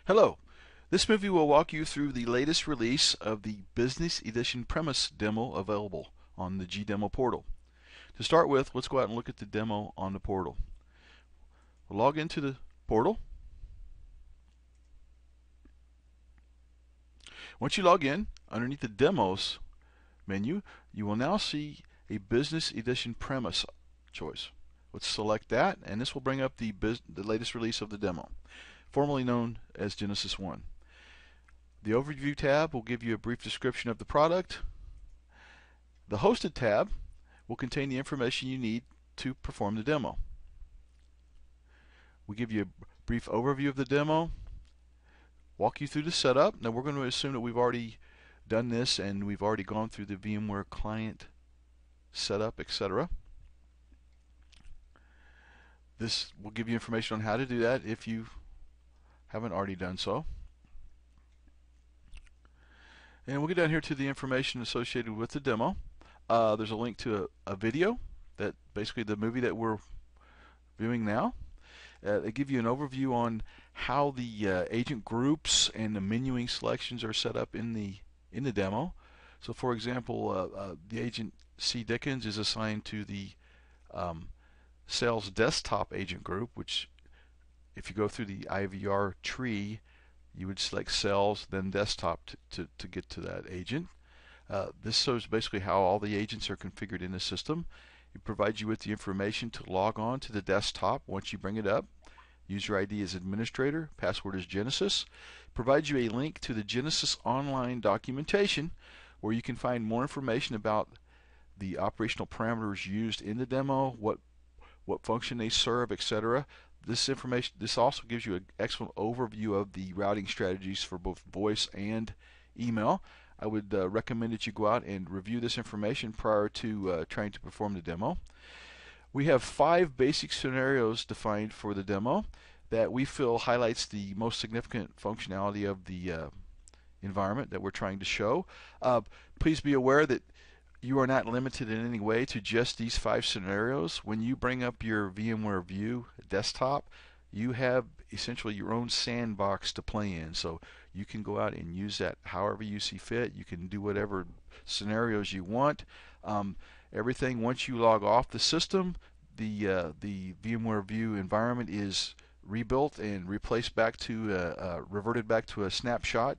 Hello. This movie will walk you through the latest release of the Business Edition Premise demo available on the GDemo portal. To start with, let's go out and look at the demo on the portal. We'll log into the portal. Once you log in, underneath the Demos menu, you will now see a Business Edition Premise choice. Let's select that, and this will bring up the latest release of the demo, formerly known as Genesys 1. The Overview tab will give you a brief description of the product. The Hosted tab will contain the information you need to perform the demo. We give you a brief overview of the demo, walk you through the setup. Now we're going to assume that we've already done this and we've already gone through the VMware client setup, etc. This will give you information on how to do that if you haven't already done so. And we'll get down here to the information associated with the demo. There's a link to a video, that basically the movie that we're viewing now. They give you an overview on how the agent groups and the menuing selections are set up in the demo. So, for example, the agent C. Dickens is assigned to the sales desktop agent group, which, if you go through the IVR tree, you would select sales, then desktop to get to that agent. This shows basically how all the agents are configured in the system. It provides you with the information to log on to the desktop once you bring it up. User ID is administrator, password is Genesys. It provides you a link to the Genesys online documentation where you can find more information about the operational parameters used in the demo, what function they serve, etc. This also gives you an excellent overview of the routing strategies for both voice and email. I would recommend that you go out and review this information prior to trying to perform the demo. We have 5 basic scenarios defined for the demo that we feel highlights the most significant functionality of the environment that we're trying to show. Please be aware that you are not limited in any way to just these 5 scenarios. When you bring up your VMware View desktop, you have essentially your own sandbox to play in. So you can go out and use that however you see fit. You can do whatever scenarios you want. Everything, once you log off the system, the VMware View environment is rebuilt and replaced back to reverted back to a snapshot,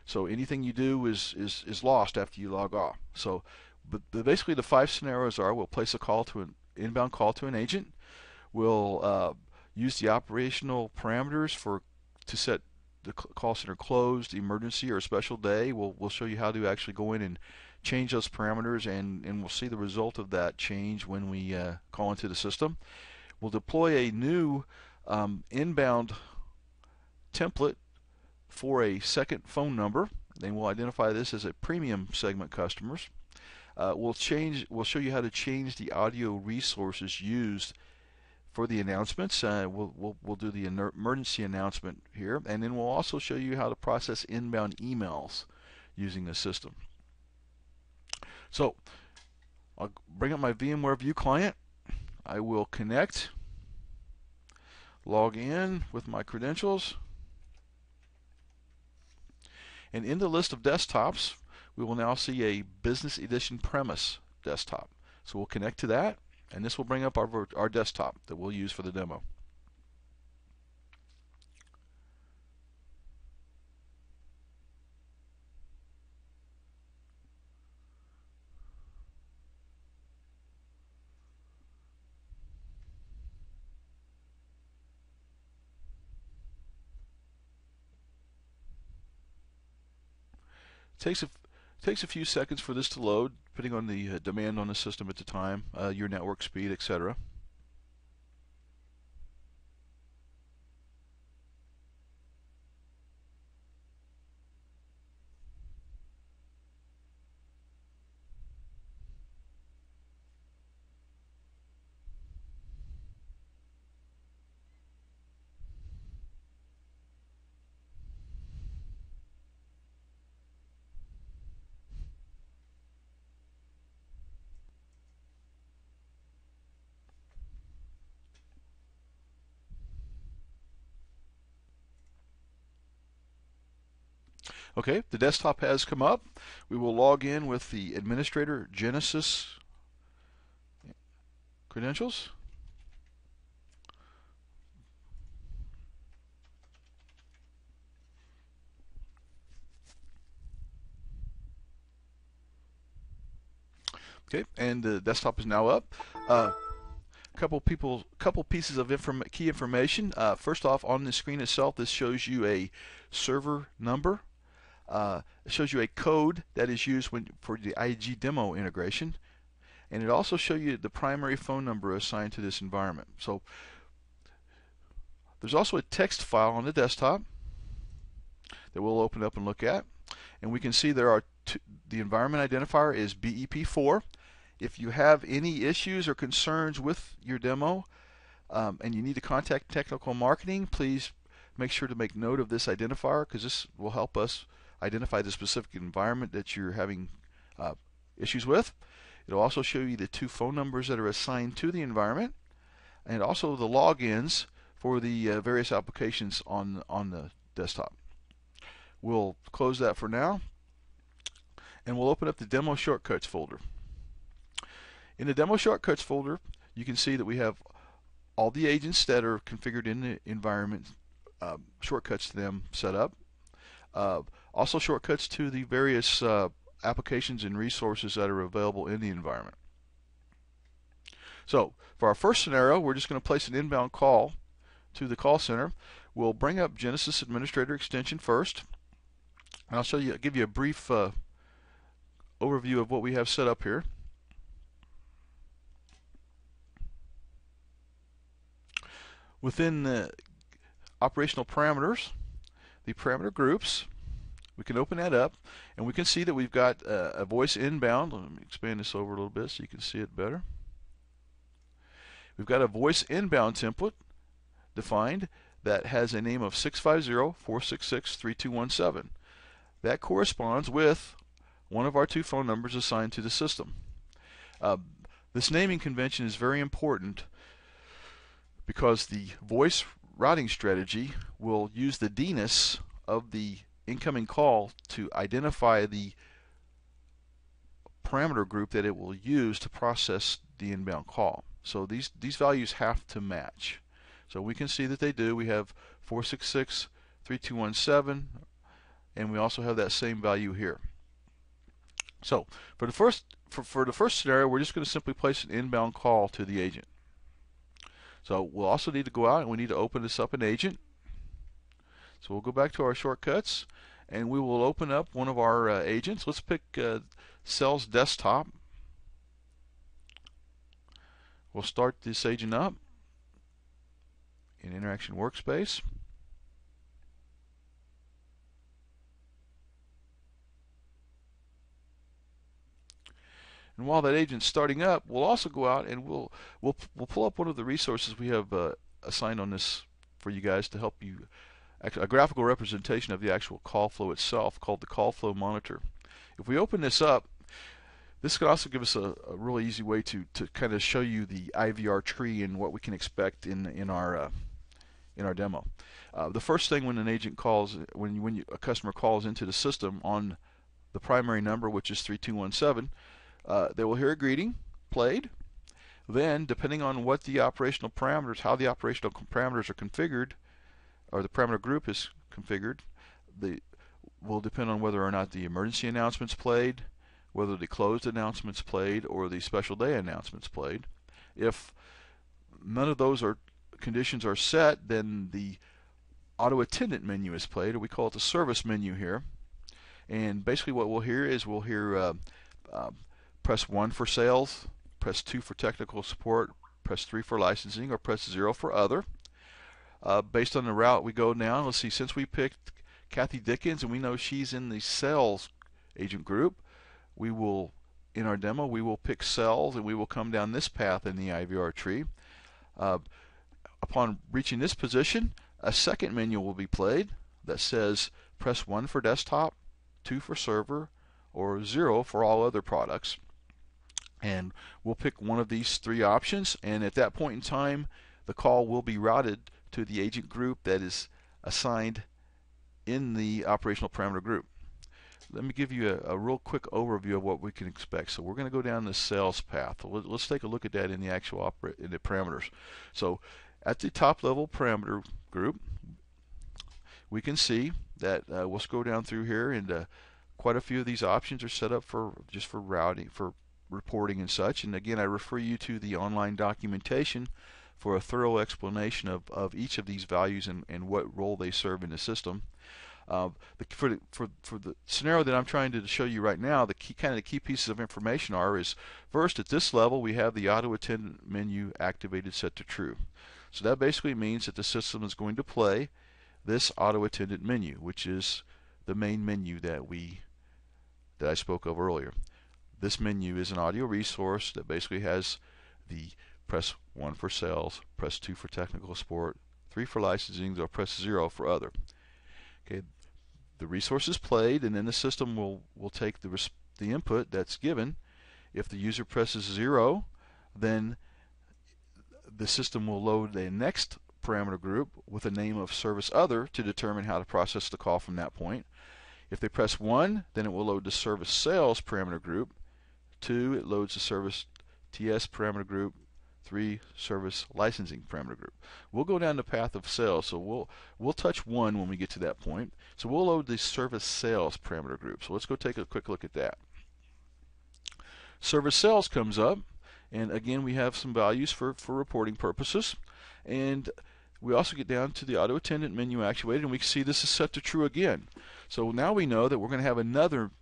so anything you do is lost after you log off. So, but basically the 5 scenarios are: we'll place a call to an inbound call to an agent. We'll use the operational parameters to set the call center closed, emergency, or a special day. We'll show you how to actually go in and change those parameters, and we'll see the result of that change when we call into the system. We'll deploy a new inbound template for a second phone number. Then we'll identify this as a premium segment customers. We'll show you how to change the audio resources used for the announcements. We'll do the emergency announcement here, and then we'll also show you how to process inbound emails using the system. So I'll bring up my VMware View client. I will connect, log in with my credentials, and in the list of desktops, we will now see a Business Edition Premise desktop. So we'll connect to that, and this will bring up our desktop that we'll use for the demo. Takes a few seconds for this to load, depending on the demand on the system at the time, your network speed, etc. Okay, the desktop has come up. We will log in with the administrator Genesys credentials. Okay, and the desktop is now up. Couple pieces of key information. First off, on the screen itself, this shows you a server number. It shows you a code that is used for the GDemo integration, and it also shows you the primary phone number assigned to this environment. So there's also a text file on the desktop that we'll open up and look at, and we can see there are the environment identifier is BEP4. If you have any issues or concerns with your demo and you need to contact technical marketing, please make sure to make note of this identifier, because this will help us identify the specific environment that you're having issues with. It'll also show you the 2 phone numbers that are assigned to the environment, and also the logins for the various applications on the desktop. We'll close that for now, and we'll open up the Demo Shortcuts folder. In the Demo Shortcuts folder, you can see that we have all the agents that are configured in the environment, shortcuts to them set up. Also shortcuts to the various applications and resources that are available in the environment. So for our first scenario, we're just going to place an inbound call to the call center. We'll bring up Genesys Administrator extension first, and I'll give you a brief overview of what we have set up here. Within the operational parameters, the parameter groups, we can open that up, and we can see that we've got a voice inbound. Let me expand this over a little bit so you can see it better. We've got a voice inbound template defined that has a name of 650-466-3217. That corresponds with one of our 2 phone numbers assigned to the system. This naming convention is very important because the voice routing strategy will use the DNS of the incoming call to identify the parameter group that it will use to process the inbound call. So these values have to match. So we can see that they do. We have 466-3217, and we also have that same value here. So for the first scenario, we're just going to simply place an inbound call to the agent. So we'll also need to go out and we need to open this up in Agent. So we'll go back to our shortcuts and we will open up one of our agents. Let's pick Sales Desktop. We'll start this agent up in Interaction Workspace. And while that agent's starting up, we'll also go out and we'll pull up one of the resources we have assigned on this for you guys to help you, a graphical representation of the actual call flow itself called the Call Flow Monitor. If we open this up, this could also give us a really easy way to kind of show you the IVR tree and what we can expect in our demo. The first thing when an agent calls, when a customer calls into the system on the primary number, which is 3217, they will hear a greeting played. Then, depending on what the operational parameters, how the operational parameters are configured, or the parameter group is configured, will depend on whether or not the emergency announcements played, whether the closed announcements played, or the special day announcements played. If none of those conditions are set, then the auto attendant menu is played, or we call it the service menu here. And basically what we'll hear is press 1 for sales, press 2 for technical support, press 3 for licensing, or press 0 for other. Based on the route we go now, let's see, since we picked Kathy Dickens and we know she's in the sales agent group, we will, in our demo, we will pick sales and we will come down this path in the IVR tree. Upon reaching this position, a second menu will be played that says press 1 for desktop, 2 for server, or 0 for all other products. And we'll pick one of these 3 options, and at that point in time the call will be routed to the agent group that is assigned in the operational parameter group. let me give you a real quick overview of what we can expect. So we're going to go down the sales path. Let's take a look at that in the actual in the parameters. So at the top level parameter group, we can see that we'll scroll down through here, and quite a few of these options are set up for just for routing, for reporting and such. And again, I refer you to the online documentation for a thorough explanation of each of these values and what role they serve in the system. For the scenario that I'm trying to show you right now, the key pieces of information is first, at this level we have the auto attendant menu activated set to true. So that basically means that the system is going to play this auto attendant menu, which is the main menu that I spoke of earlier. This menu is an audio resource that basically has the press 1 for sales, press 2 for technical support, 3 for licensing, or press 0 for other. Okay, the resource is played, and then the system will take the input that's given. If the user presses 0, then the system will load the next parameter group with a name of service other to determine how to process the call from that point. If they press 1, then it will load the service sales parameter group. 2, it loads the service TS parameter group. 3, service licensing parameter group. We'll go down the path of sales, so we'll touch 1 when we get to that point. So we'll load the service sales parameter group. So let's go take a quick look at that. Service sales comes up, and again we have some values for reporting purposes, and we also get down to the auto attendant menu activated, and we can see this is set to true again. So now we know that we're going to have another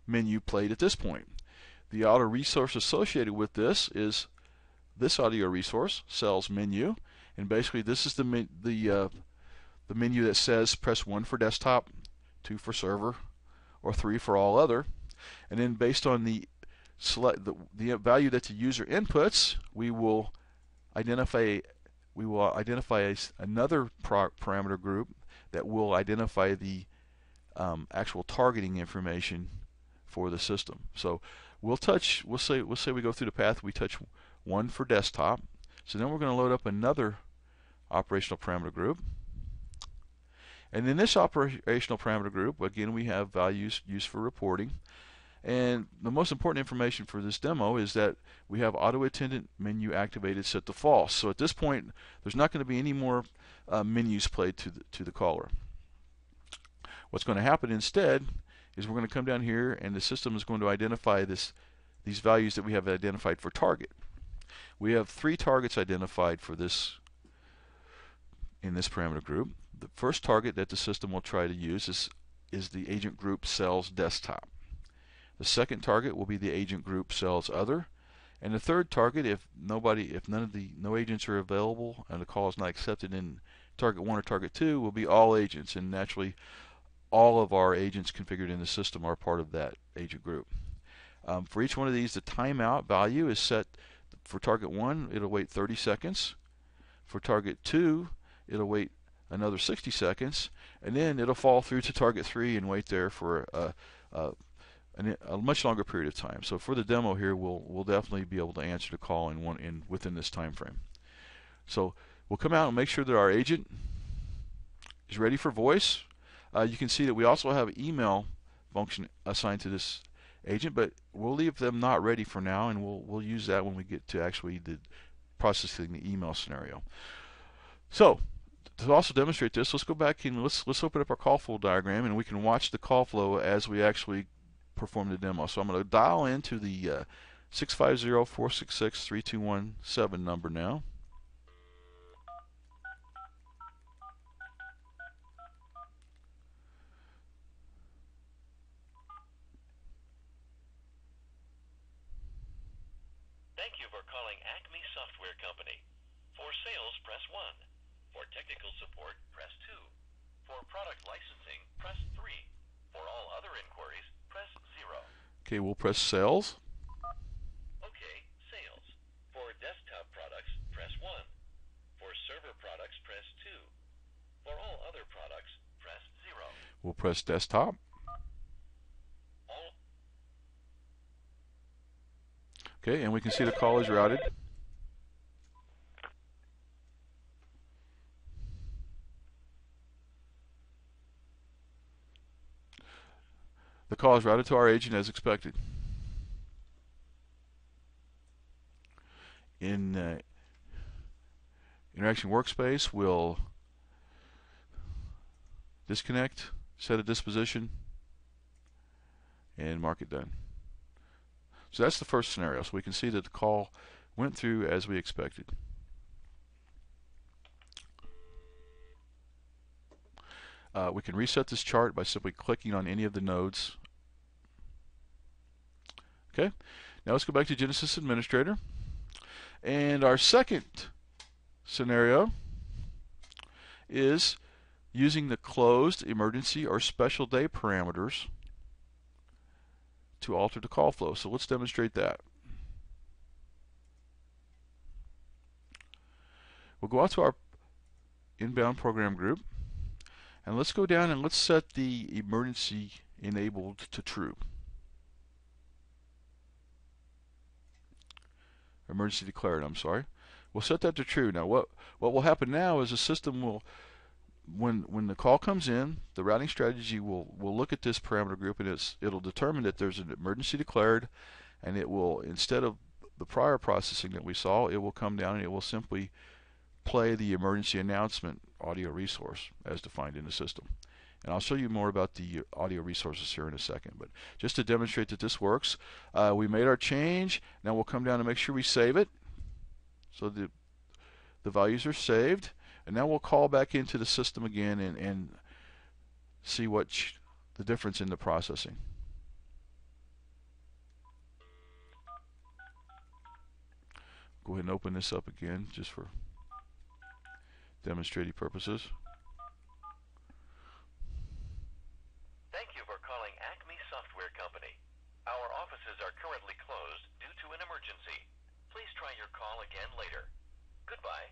menu played at this point. The auto resource associated with this is this audio resource, sales menu, and basically this is the menu that says press 1 for desktop, 2 for server, or 3 for all other. And then based on the value that the user inputs, we will identify another parameter group that will identify the actual targeting information for the system. So we'll say we go through the path, we touch 1 for desktop. So then we're going to load up another operational parameter group. And in this operational parameter group, again, we have values used for reporting. And the most important information for this demo is that we have auto attendant menu activated set to false. So at this point, there's not going to be any more menus played to the caller. What's going to happen instead is we're going to come down here, and the system is going to identify these values that we have identified for target. We have 3 targets identified for this in this parameter group. The first target that the system will try to use is the agent group sales desktop. The second target will be the agent group sales other, and the third target, if no agents are available and the call is not accepted in target 1 or target 2, will be all agents, and naturally all of our agents configured in the system are part of that agent group. For each one of these, the timeout value is set. For target 1, it'll wait 30 seconds. For target 2, it'll wait another 60 seconds, and then it'll fall through to target 3 and wait there for a much longer period of time. So for the demo here, we'll definitely be able to answer the call within this time frame. So we'll come out and make sure that our agent is ready for voice. You can see that we also have email function assigned to this agent, but we'll leave them not ready for now, and we'll use that when we get to actually processing the email scenario. So to also demonstrate this, let's go back and let's open up our call flow diagram, and we can watch the call flow as we actually perform the demo. So I'm going to dial into the 650-466-3217 number now. Thank you for calling Acme Software Company. For sales, press 1. For technical support, press 2. For product licensing, press 3. For all other inquiries, press 0. Okay, we'll press sales. Okay, sales. For desktop products, press 1. For server products, press 2. For all other products, press 0. We'll press desktop. Okay, and we can see the call is routed. The call is routed to our agent as expected. In Interaction Workspace, we'll disconnect, set a disposition, and mark it done. So that's the first scenario. So we can see that the call went through as we expected. We can reset this chart by simply clicking on any of the nodes. Okay, now let's go back to Genesys Administrator. And our second scenario is using the closed, emergency, or special day parameters to alter the call flow. So let's demonstrate that. We'll go out to our inbound program group, and let's go down and let's set the emergency enabled to true. Emergency declared, I'm sorry. We'll set that to true. Now what will happen now is the system will, when the call comes in, the routing strategy will look at this parameter group, and it'll determine that there's an emergency declared, and it will, instead of the prior processing that we saw, it will come down and it will simply play the emergency announcement audio resource as defined in the system. And I'll show you more about the audio resources here in a second. But just to demonstrate that this works, we made our change. Now we'll come down and make sure we save it. So the values are saved. And now we'll call back into the system again and see what the difference in the processing. Go ahead and open this up again just for demonstrative purposes. Thank you for calling Acme Software Company. Our offices are currently closed due to an emergency. Please try your call again later. Goodbye.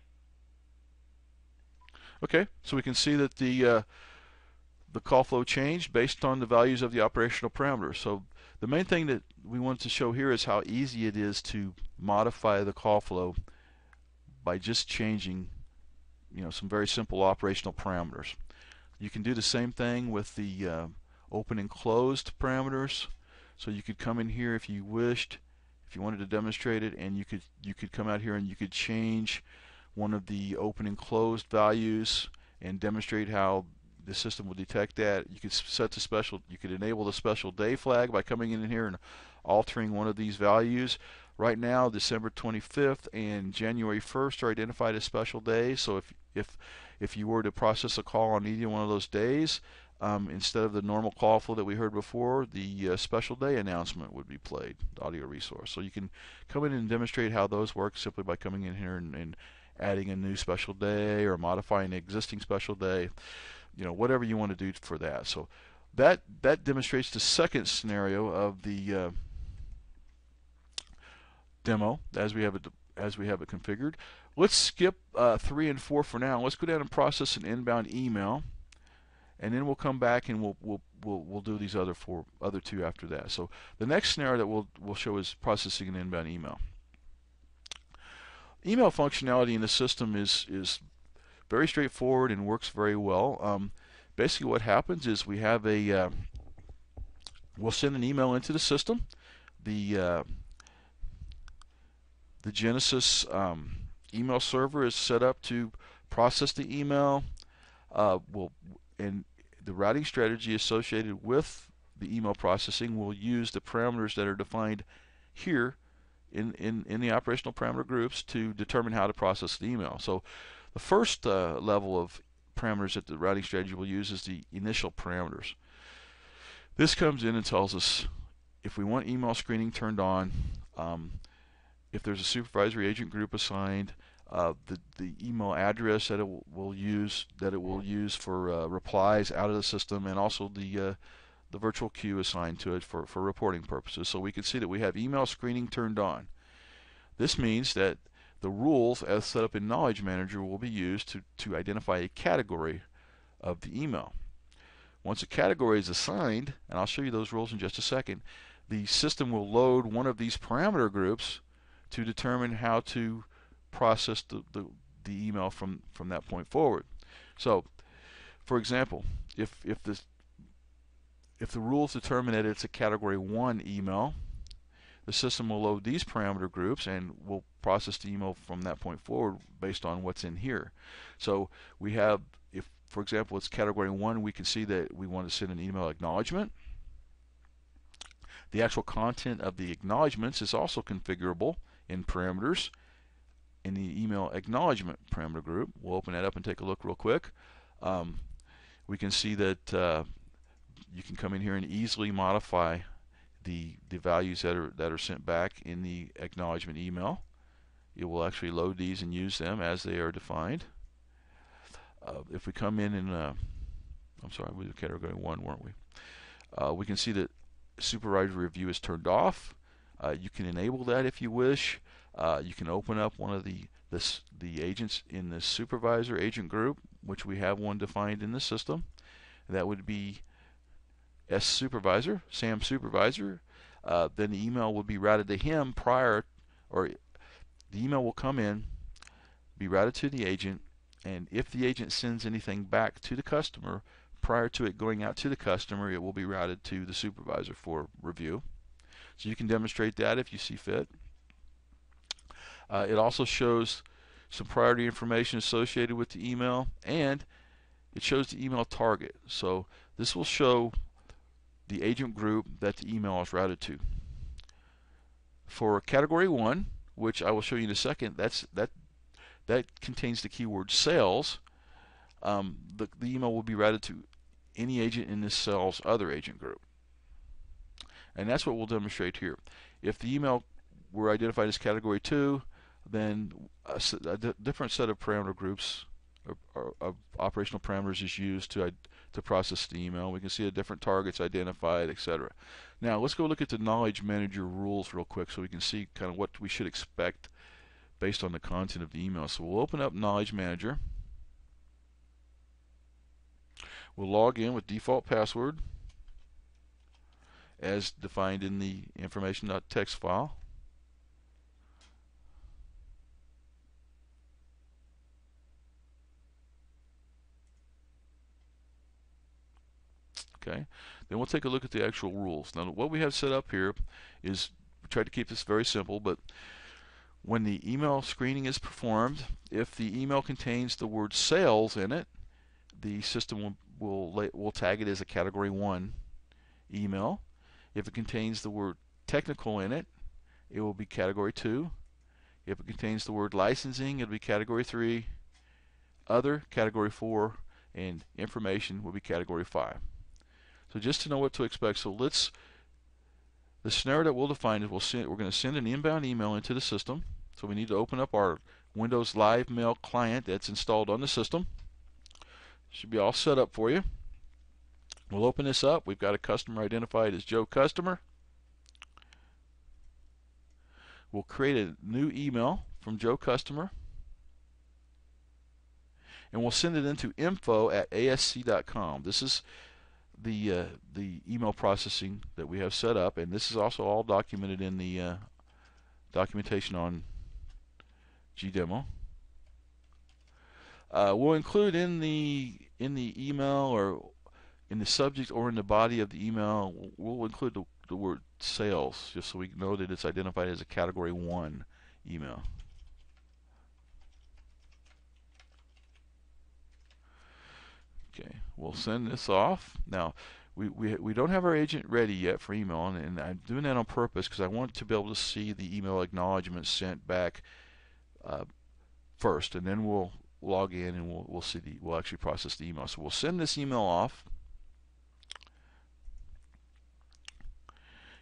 Okay, so we can see that the call flow changed based on the values of the operational parameters. So the main thing that we want to show here is how easy it is to modify the call flow by just changing, some very simple operational parameters. You can do the same thing with the open and closed parameters. So you could come in here if you wished, if you wanted to demonstrate it, and you could come out here and you could change one of the open and closed values and demonstrate how the system will detect that. You could set the special, you could enable the special day flag by coming in here and altering one of these values. Right now, December 25th and January 1st are identified as special days. So if you were to process a call on either one of those days, instead of the normal call flow that we heard before, the special day announcement would be played, the audio resource. So you can come in and demonstrate how those work simply by coming in here and adding a new special day or modifying an existing special day, whatever you want to do for that. So that demonstrates the second scenario of the demo as we have it configured. Let's skip 3 and 4 for now. Let's go down and process an inbound email, and then we'll come back and we'll do these other two after that. So the next scenario that we'll show is processing an inbound email. Email functionality in the system is very straightforward and works very well. Basically, what happens is we have we'll send an email into the system. The Genesys email server is set up to process the email. And the routing strategy associated with the email processing will use the parameters that are defined here in the operational parameter groups to determine how to process the email. So the first level of parameters that the routing strategy will use is the initial parameters. This comes in and tells us if we want email screening turned on, if there's a supervisory agent group assigned, the email address that it will use for replies out of the system, and also the virtual queue assigned to it for reporting purposes. So we can see that we have email screening turned on. This means that the rules as set up in Knowledge Manager will be used to identify a category of the email. Once a category is assigned, and I'll show you those rules in just a second, the system will load one of these parameter groups to determine how to process the email from that point forward. So, for example, if if the rules determine that it's a category 1 email, the system will load these parameter groups and will process the email from that point forward based on what's in here. So we have, if for example it's category 1, we can see that we want to send an email acknowledgement. The actual content of the acknowledgements is also configurable in parameters in the email acknowledgement parameter group. We'll open that up and take a look real quick. We can see that you can come in here and easily modify the values that are sent back in the acknowledgement email. It will actually load these and use them as they are defined. If we come in and I'm sorry, we were category 1, weren't we? We can see that supervisor review is turned off. You can enable that if you wish. You can open up one of the agents in the supervisor agent group, which we have one defined in the system. That would be S supervisor, Sam supervisor. Then the email will be routed to him prior, or the email will come in, be routed to the agent, and if the agent sends anything back to the customer prior to it going out to the customer, it will be routed to the supervisor for review. So you can demonstrate that if you see fit. It also shows some priority information associated with the email, and it shows the email target. So this will show the agent group that the email is routed to. For category 1, which I will show you in a second, that contains the keyword sales. The email will be routed to any agent in this sales other agent group. And that's what we'll demonstrate here. If the email were identified as category 2, then a different set of parameter groups or operational parameters is used to process the email. We can see the different targets identified, etc. Now let's go look at the Knowledge Manager rules real quick so we can see kind of what we should expect based on the content of the email. So we'll open up Knowledge Manager. We'll log in with default password as defined in the information.txt file. Okay, then we'll take a look at the actual rules. Now what we have set up here is, we tried to keep this very simple, but when the email screening is performed, if the email contains the word sales in it, the system will tag it as a category 1 email. If it contains the word technical in it, it will be category 2. If it contains the word licensing, it'll be category 3. Other, category 4, and information will be category 5. So just to know what to expect, so the scenario that we'll define is we're going to send an inbound email into the system. So we need to open up our Windows Live Mail client that's installed on the system. Should be all set up for you. We'll open this up. We've got a customer identified as Joe Customer. We'll create a new email from Joe Customer, and we'll send it into info@asc.com. This is the email processing that we have set up, and this is also all documented in the documentation on GDemo. We'll include in the email, or in the subject or in the body of the email, we'll include the word sales, just so we know that it's identified as a category 1 email. Okay, we'll send this off. Now, we don't have our agent ready yet for email, and I'm doing that on purpose because I want to be able to see the email acknowledgement sent back first, and then we'll log in and we'll actually process the email. So we'll send this email off,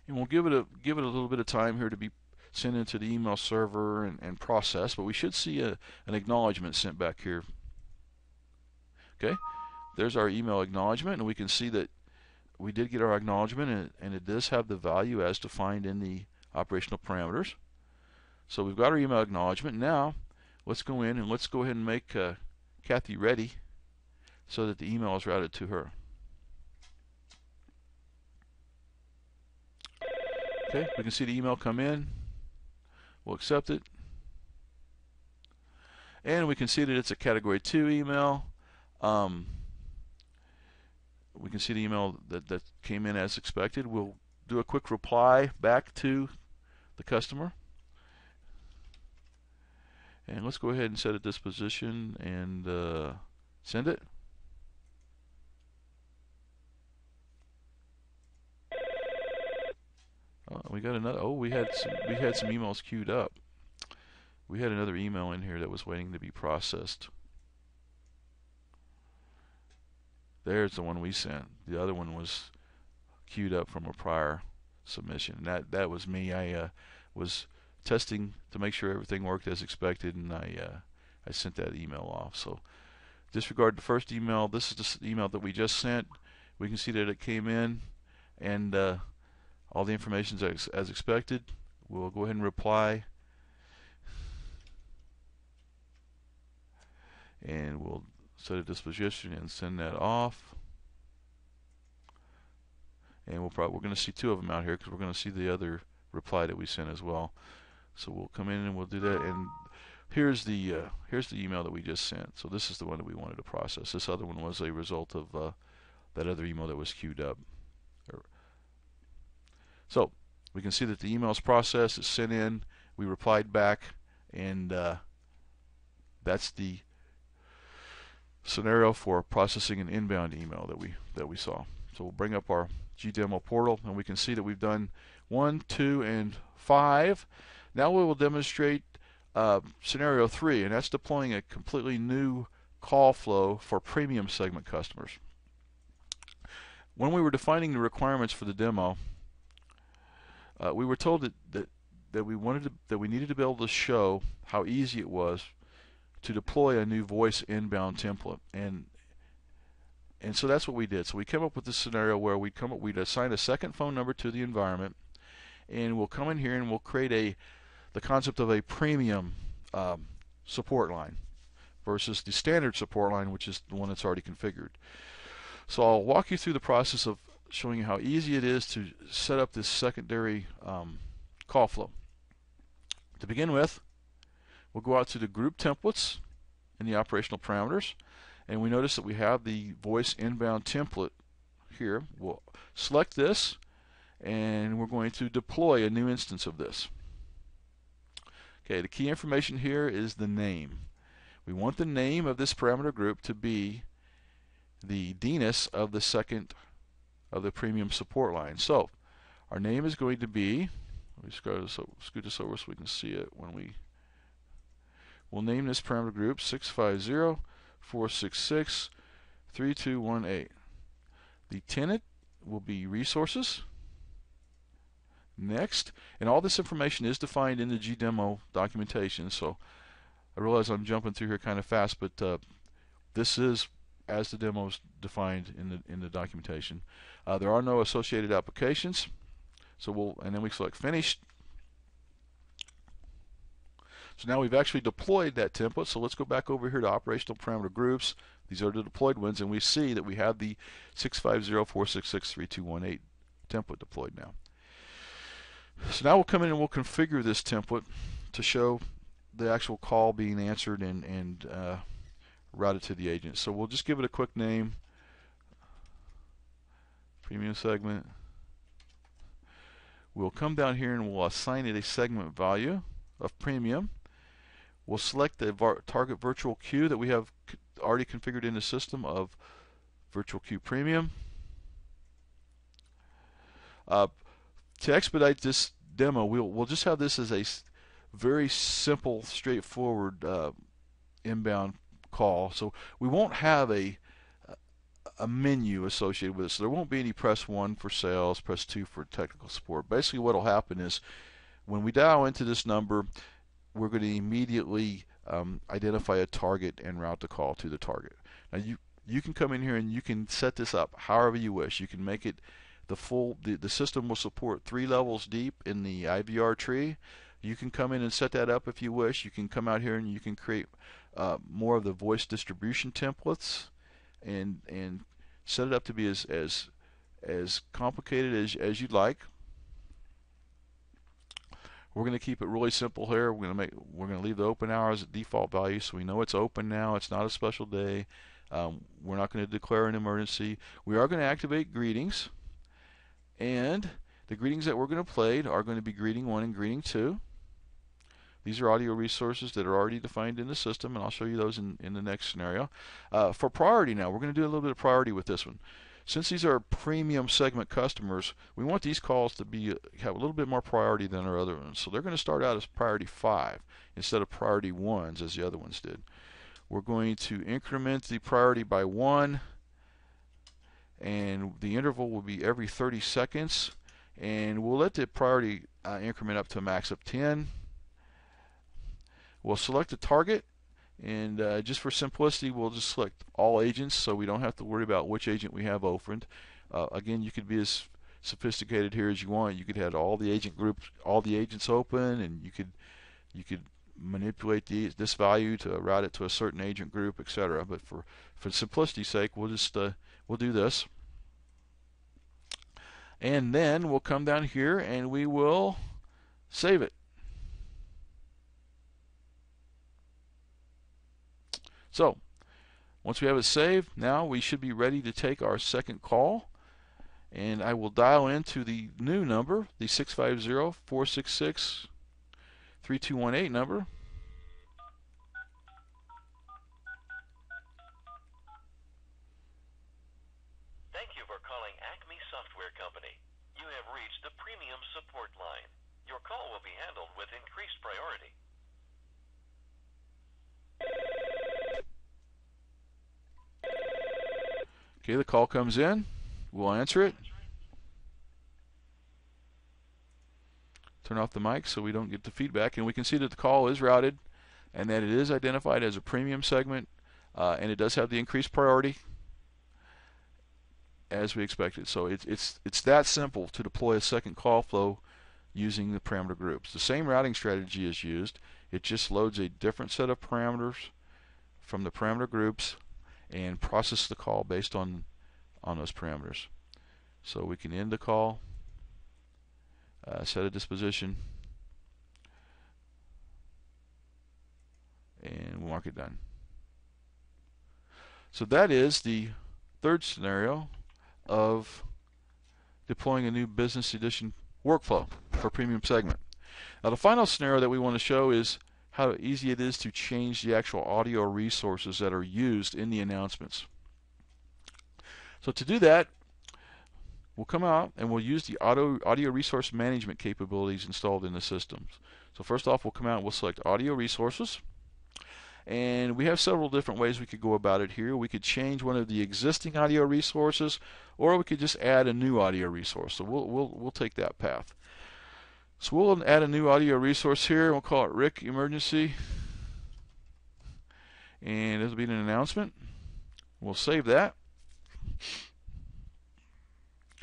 and we'll give it a little bit of time here to be sent into the email server and processed, but we should see an acknowledgement sent back here. Okay, there's our email acknowledgement, and we can see that we did get our acknowledgement, and it does have the value as defined in the operational parameters. So we've got our email acknowledgement. Now let's go in and let's go ahead and make Kathy ready so that the email is routed to her. Okay, we can see the email come in. We'll accept it, and we can see that it's a category 2 email. We can see the email that came in as expected. We'll do a quick reply back to the customer. And let's go ahead and set a disposition and send it. We got another. Oh, we had some emails queued up. We had another email in here that was waiting to be processed. There's the one we sent. The other one was queued up from a prior submission. That was me. I was testing to make sure everything worked as expected, and I sent that email off. So disregard the first email. This is the email that we just sent. We can see that it came in, and all the information is as expected. We'll go ahead and reply, and we'll set a disposition and send that off. And we're going to see two of them out here because we're going to see the other reply that we sent as well. So we'll come in and we'll do that. And here's the email that we just sent. So this is the one that we wanted to process. This other one was a result of that other email that was queued up. So we can see that the email is processed. It's sent in. We replied back, and that's the scenario for processing an inbound email that we saw. So we'll bring up our GDemo portal, and we can see that we've done 1, 2, and 5. Now we will demonstrate scenario 3, and that's deploying a completely new call flow for premium segment customers. When we were defining the requirements for the demo, we were told that we needed to be able to show how easy it was to deploy a new voice inbound template, and so that's what we did. So we came up with this scenario where we'd assign a second phone number to the environment, and we'll come in here and we'll create the concept of a premium support line versus the standard support line, which is the one that's already configured. So I'll walk you through the process of showing you how easy it is to set up this secondary call flow. To begin with, we'll go out to the group templates in the operational parameters, and we notice that we have the voice inbound template here. We'll select this, and we're going to deploy a new instance of this. Okay, the key information here is the name. We want the name of this parameter group to be the DNS of the premium support line. So our name is going to be, let me scoot this over so we can see it when we'll name this parameter group 650.466.3218. The tenant will be resources. Next, and all this information is defined in the GDemo documentation. So I realize I'm jumping through here kind of fast, but this is as the demo is defined in the documentation. There are no associated applications, so then we select finished. So now we've actually deployed that template. So let's go back over here to operational parameter groups. These are the deployed ones, and we see that we have the 650.466.3218 template deployed now. So now we'll come in and we'll configure this template to show the actual call being answered and routed to the agent. So we'll just give it a quick name, premium segment. We'll come down here and we'll assign it a segment value of premium. We'll select the target virtual queue that we have already configured in the system of virtual queue premium. To expedite this demo, we'll just have this as a very simple, straightforward inbound call. So we won't have a menu associated with it. So there won't be any press 1 for sales, press 2 for technical support. Basically what will happen is when we dial into this number, we're going to immediately identify a target and route the call to the target. Now you can come in here and you can set this up however you wish. You can make it the system will support 3 levels deep in the IVR tree. You can come in and set that up if you wish. You can come out here and you can create more of the voice distribution templates and set it up to be as complicated as you'd like. We're going to keep it really simple here. We're going to leave the open hours at default value, so we know it's open now. It's not a special day. We're not going to declare an emergency. We are going to activate greetings, and the greetings that we're going to play are going to be greeting 1 and greeting 2. These are audio resources that are already defined in the system, and I'll show you those in the next scenario. For priority now, we're going to do a little bit of priority with this one. Since these are premium segment customers, we want these calls to have a little bit more priority than our other ones. So they're going to start out as priority 5 instead of priority 1s as the other ones did. We're going to increment the priority by 1, and the interval will be every 30 seconds. And we'll let the priority increment up to a max of 10. We'll select a target, and just for simplicity, we'll just select all agents so we don't have to worry about which agent we have opened. Again, you could be as sophisticated here as you want. You could have all the agent groups, all the agents open, and you could manipulate this value to route it to a certain agent group, etc. But for simplicity's sake, we'll do this, and then we'll come down here and we will save it. So once we have it saved, now we should be ready to take our second call, and I will dial into the new number, the 650-466-3218 number. Thank you for calling Acme Software Company. You have reached the premium support line. Your call will be handled with increased priority. Okay, the call comes in. We'll answer it. Turn off the mic so we don't get the feedback, and we can see that the call is routed and that it is identified as a premium segment, and it does have the increased priority as we expected. So it's that simple to deploy a second call flow using the parameter groups. The same routing strategy is used. It just loads a different set of parameters from the parameter groups and process the call based on those parameters. So we can end the call, set a disposition, and we'll mark it done. So that is the third scenario of deploying a new Business Edition workflow for premium segment. Now the final scenario that we want to show is how easy it is to change the actual audio resources that are used in the announcements. So to do that, we'll come out and we'll use the audio resource management capabilities installed in the systems. So first off, we'll come out and we'll select audio resources, and we have several different ways we could go about it here. We could change one of the existing audio resources, or we could just add a new audio resource. So we'll take that path. So we'll add a new audio resource here. We'll call it Rick Emergency, and this will be an announcement. We'll save that.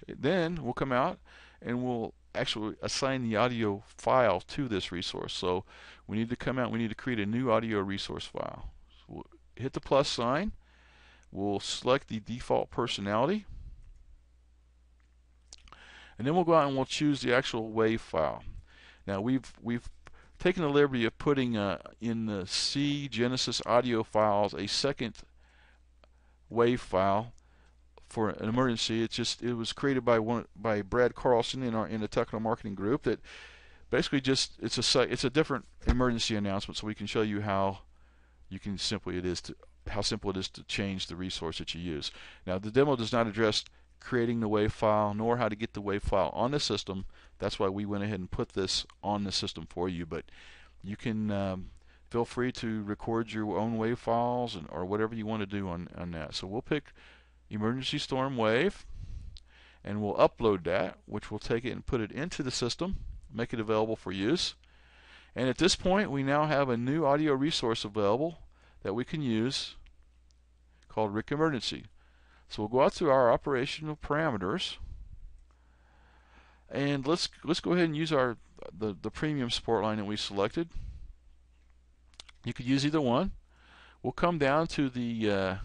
Okay, then we'll come out and we'll actually assign the audio file to this resource. So we need to come out, we need to create a new audio resource file. So we'll hit the plus sign. We'll select the default personality, and then we'll go out and we'll choose the actual WAV file. Now we've taken the liberty of putting in the C Genesys audio files a second WAV file for an emergency. It was created by Brad Carlson in the technical marketing group. That basically it's a different emergency announcement, so we can show you how simple it is to change the resource that you use. Now the demo does not address creating the WAV file nor how to get the WAV file on the system. That's why we went ahead and put this on the system for you. But you can feel free to record your own WAV files or whatever you want to do on that. So we'll pick Emergency Storm WAV, and we'll upload that, which will take it and put it into the system, make it available for use. And at this point, we now have a new audio resource available that we can use called Rick Emergency. So we'll go out to our operational parameters, and let's go ahead and use the premium support line that we selected. You could use either one. We'll come down to the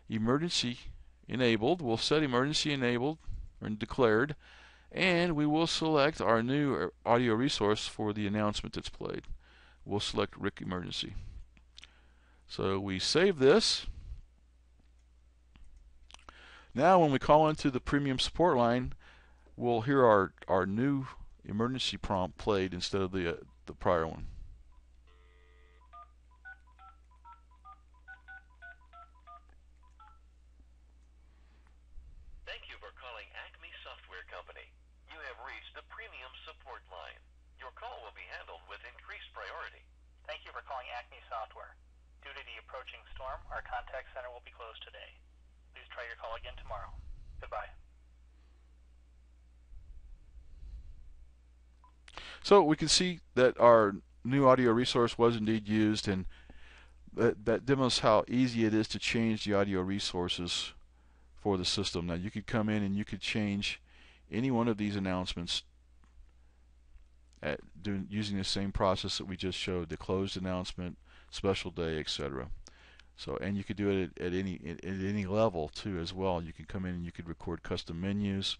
emergency enabled. We'll set emergency enabled or declared, and we will select our new audio resource for the announcement that's played. We'll select Rick Emergency. So we save this, Now when we call into the premium support line, we'll hear our new emergency prompt played instead of the prior one. Thank you for calling Acme Software Company. You have reached the premium support line. Your call will be handled with increased priority. Thank you for calling Acme Software. Due to the approaching storm, our contact center will be closed today. Please try your call again tomorrow. Goodbye. So we can see that our new audio resource was indeed used, and that demos how easy it is to change the audio resources for the system. Now you could come in and you could change any one of these announcements using the same process that we just showed: the closed announcement, special day, etc. So, and you could do it at any level too as well. You can come in and you could record custom menus.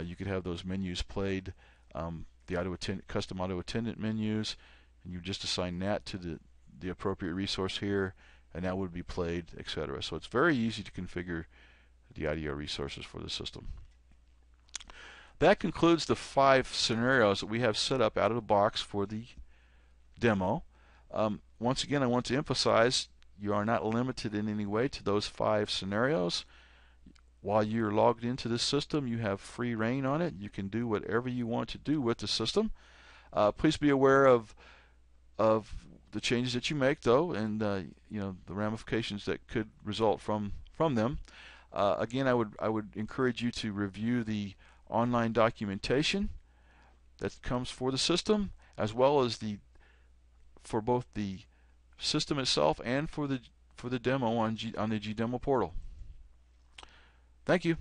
You could have those menus played, the custom auto attendant menus, and you just assign that to the appropriate resource here, and that would be played, etc. So it's very easy to configure the audio resources for the system. That concludes the 5 scenarios that we have set up out of the box for the demo. Once again, I want to emphasize you are not limited in any way to those 5 scenarios. While you're logged into this system, you have free reign on it. You can do whatever you want to do with the system. Please be aware of the changes that you make, though, and you know, the ramifications that could result from them. Again, I would encourage you to review the online documentation that comes for the system, as well as for both the system itself and for the demo on the GDemo portal. Thank you.